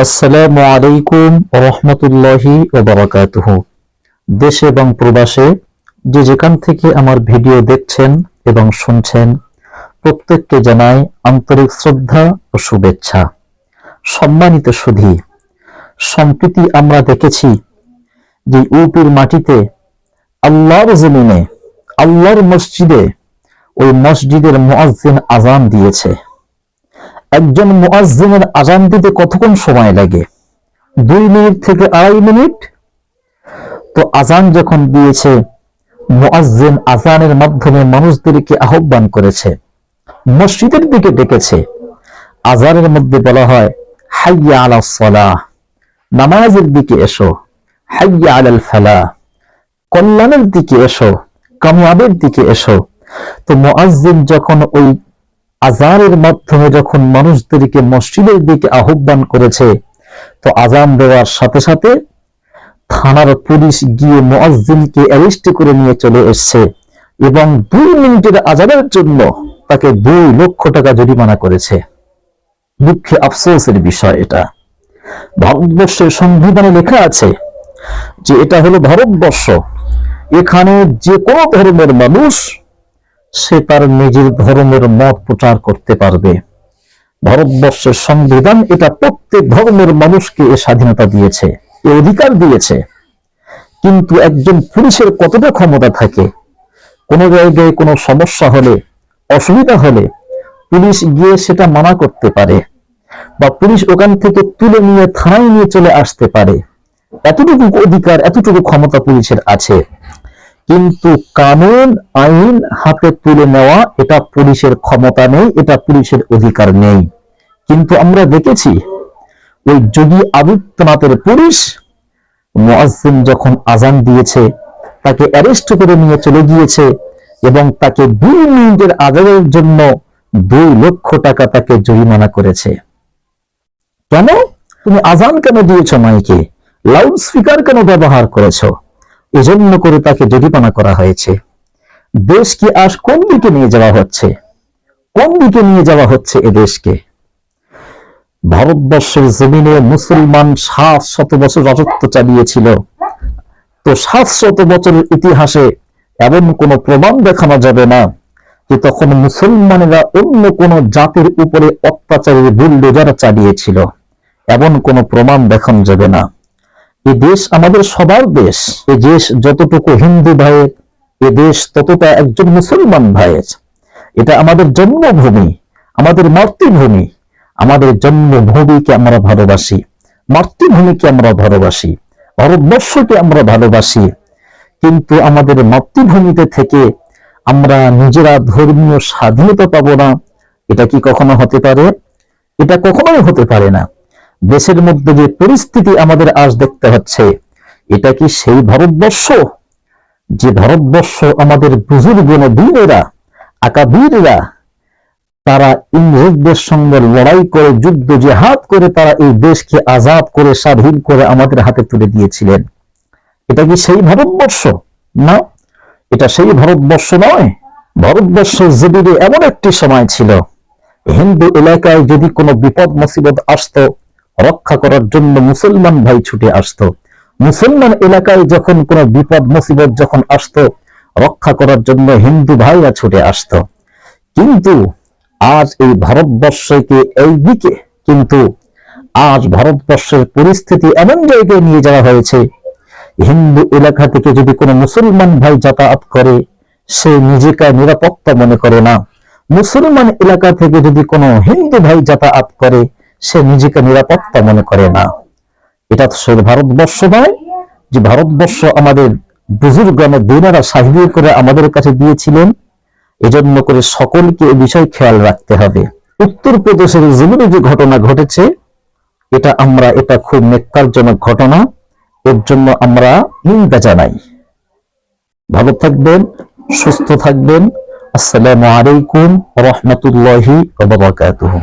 আসসালামু আলাইকুম রহমতুল্লাহি ওয়া বারাকাতুহু। দেশে এবং প্রবাসে যে যেখান থেকে আমার ভিডিও দেখছেন এবং শুনছেন, প্রত্যেককে জানাই আন্তরিক শ্রদ্ধা ও শুভেচ্ছা। সম্মানিত সুধী, সম্প্রতি আমরা দেখেছি যে ইউপির মাটিতে আল্লাহর জমিনে, আল্লাহর মসজিদে, ওই মসজিদের মুয়াজ্জিন আযান দিয়েছে। একজন মুয়াজ্জিনের আযান দিতে কতক্ষণ সময় লাগে? 2 মিনিট থেকে 2.5 মিনিট। তো আযান যখন দিয়েছে, মুয়াজ্জিন আযানের মাধ্যমে মানুষদেরকে আহ্বান করেছে, মসজিদের দিকে ডেকেছে। আযানের মধ্যে বলা হয় হাইয়া আলাস সালাহ, নামাজের দিকে এসো, হাইয়া আলাল ফালাহ, কল্যাণের দিকে এসো, কামিয়াবের দিকে এসো। তো মুয়াজ্জিন যখন ওই আযানের মাধ্যমে যখন মানুষদেরকে মসজিদের দিকে আহ্বান করেছে, তো আযান দেওয়ার সাথে সাথে থানার পুলিশ গিয়ে মুয়াজ্জিনকে অ্যারেস্ট করে নিয়ে চলে এসেছে এবং 2 মিনিটের আযানের জন্য তাকে 2 লক্ষ টাকা জরিমানা করেছে। দুঃখে আফসোসের বিষয় এটা। ভারতবর্ষের সংবিধানে লেখা আছে যে এটা হলো ভারতবর্ষ, এখানে যে কোনো ধর্মের মানুষ সে তার নিজের ধর্মের মত প্রচার করতে পারবে। ভারতবর্ষের সংবিধান এটা প্রত্যেক ধর্মের মানুষকে এ স্বাধীনতা দিয়েছে, এ অধিকার দিয়েছে। কিন্তু একজন পুলিশের কতটা ক্ষমতা থাকে? কোনো জায়গায় কোনো সমস্যা হলে, অসুবিধা হলে পুলিশ গিয়ে সেটা মানা করতে পারে, বা পুলিশ ওখান থেকে তুলে নিয়ে থানায় নিয়ে চলে আসতে পারে। এতটুকু অধিকার, এতটুকু ক্ষমতা পুলিশের আছে। কিন্তু কানুন আইন হাতে তুলে নেওয়া এটা পুলিশের ক্ষমতা নেই, এটা পুলিশের অধিকার নেই। কিন্তু আমরা দেখেছি ওই যোগী আদিত্যনাথের পুলিশ মুয়াজ্জিন যখন আযান দিয়েছে তাকে অ্যারেস্ট করে নিয়ে চলে গিয়েছে এবং তাকে 2 মিনিটের আযানের জন্য 2 লক্ষ টাকা তাকে জরিমানা করেছে। কেন? তুমি আযান কেন দিয়েছো? মাইকে লাউড স্পিকার কেন ব্যবহার করেছো? এজন্য করে তাকে জরিমানা করা হয়েছে। দেশকে আজ কোন দিকে নিয়ে যাওয়া হচ্ছে? কোন দিকে নিয়ে যাওয়া হচ্ছে এ দেশকে? ভারতবর্ষের জমিনে মুসলমান 700 বছর রাজত্ব চালিয়েছিল। তো 700 বছরের ইতিহাসে এমন কোন প্রমাণ দেখানো যাবে না যে তখন মুসলমানেরা অন্য কোন জাতির উপরে অত্যাচারের বুলডোজার চালিয়েছিল। এমন কোন প্রমাণ দেখানো যাবে না। এ দেশ আমাদের সবার দেশ। এ দেশ যতটুকু হিন্দু ভাইয়ের, এ দেশ ততটা একজন মুসলমান ভাইয়ের। এটা আমাদের জন্মভূমি, আমাদের মাতৃভূমি। আমাদের জন্মভূমিকে আমরা ভালোবাসি, মাতৃভূমিকে আমরা ভালোবাসি, ভারতবর্ষকে আমরা ভালোবাসি। কিন্তু আমাদের মাতৃভূমিতে থেকে আমরা নিজেরা ধর্মীয় স্বাধীনতা পাবো না, এটা কি কখনো হতে পারে? এটা কখনোই হতে পারে না। দেশের মধ্যে যে পরিস্থিতি আমাদের আজ দেখতে হচ্ছে, এটা কি সেই ভারতবর্ষ যে ভারতবর্ষ আমাদের বুজুর্গ নবীরা, আকাবিররা তারা ইংরেজদের সঙ্গে লড়াই করে, যুদ্ধ জিহাদ করে তারা এই দেশকে আজাদ করে, স্বাধীন করে আমাদের হাতে তুলে দিয়েছিলেন? এটা কি সেই ভারতবর্ষ? না, এটা সেই ভারতবর্ষ নয়। ভারতবর্ষের জমিনে এমন একটি সময় ছিল, হিন্দু এলাকায় যদি কোনো বিপদ মুসিবত আসতো, রক্ষা করার জন্য মুসলমান ভাই ছুটে আসতো। মুসলমান এলাকায় যখন কোনো বিপদ মুসিবত যখন আসতো, রক্ষা করার জন্য হিন্দু ভাইরা ছুটে আসতো। কিন্তু আজ এই ভারতবর্ষকে এই দিকে, কিন্তু আজ ভারতবর্ষের পরিস্থিতি এমন জায়গায় নিয়ে যাওয়া হয়েছে, হিন্দু এলাকা থেকে যদি কোনো মুসলমান ভাই যাতায়াত করে, সে নিজেকে নিরাপত্তা মনে করে না। মুসলমান এলাকা থেকে যদি কোনো হিন্দু ভাই যাতায়াত করে, সে নিজেকে নিরাপত্তা মনে করে না। এটা তো সে ভারতবর্ষ নয় যে ভারতবর্ষ আমাদের বুজুর্গ দিনারা সাহিত্য করে আমাদের কাছে দিয়েছিলেন। এজন্য করে সকলকে এই বিষয় খেয়াল রাখতে হবে। উত্তরপ্রদেশের জমিনে যে ঘটনা ঘটেছে, এটা খুব নেক্কারজনক ঘটনা। এর জন্য আমরা নিন্দা জানাই। ভালো থাকবেন, সুস্থ থাকবেন। আসসালামু আলাইকুম ওয়া রাহমাতুল্লাহি ওয়া বারাকাতুহু।